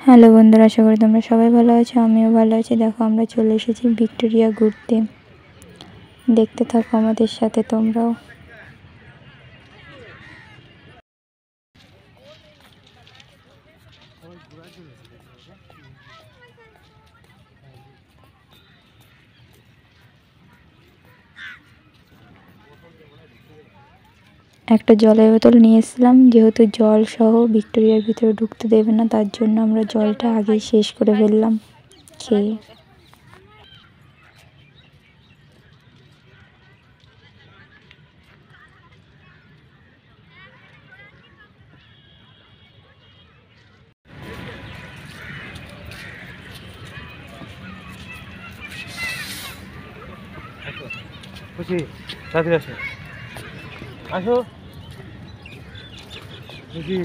Hello বন্ধুরা, আশা করি তোমরা সবাই ভালো আছো। আমিও ভালো আছি। দেখো, আমরা চলে এসেছি ভিক্টোরিয়া ঘুরতে। দেখতে থাকো আমাদের সাথে তোমরাও। একটা জলের বোতল নিয়ে এসেছিলাম, যেহেতু জল সহ ভিক্টোরিয়ার ভিতরে ঢুকতে দেবে না, তার জন্য আমরা জলটা আগেই শেষ করে ফেললাম খেয়ে। খুশি তাড়াতাড়ি আসো আসো খুশি।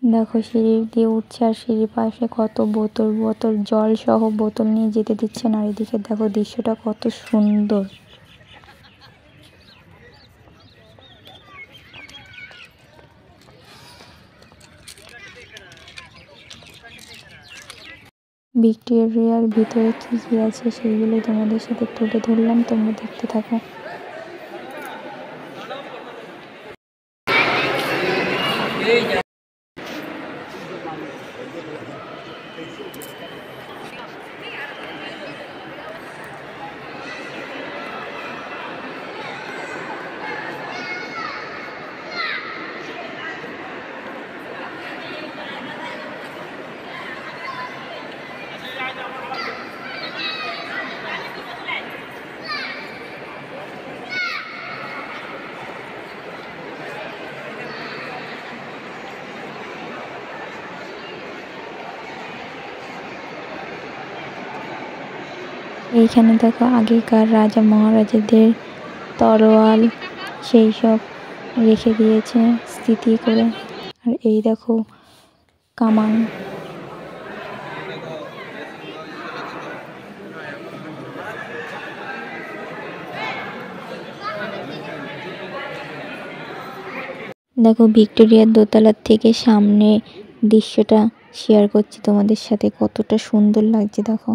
দেখো, সিঁড়ি দিয়ে উঠছে আর সিঁড়ির পাশে কত বোতল বোতল জল সহ বোতল নিয়ে যেতে দিচ্ছে না। আর এদিকে দেখো দৃশ্যটা কত সুন্দর। ভিক্টোরিয়ার ভিতরে কী কী আছে সেইগুলো তোমাদের সাথে তুলে ধরলাম, তোমরা দেখতে থাকো। এইখানে দেখো আগেকার রাজা মহারাজাদের তরোয়াল সেই সব রেখে দিয়েছে স্মৃতি করে। আর এই দেখো কামান। দেখো, ভিক্টোরিয়ার দোতলার থেকে সামনে দৃশ্যটা শেয়ার করছি তোমাদের সাথে, কতটা সুন্দর লাগছে দেখো।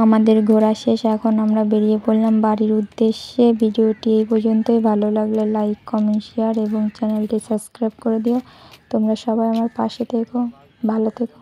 আমাদের ঘোরা শেষ, এখন আমরা বেরিয়ে পড়লাম বাড়ির উদ্দেশ্যে। ভিডিওটি এই পর্যন্তই। ভালো লাগলে লাইক, কমেন্ট, শেয়ার এবং চ্যানেলটি সাবস্ক্রাইব করে দিও। তোমরা সবাই আমার পাশে থেকো, ভালো থেকো।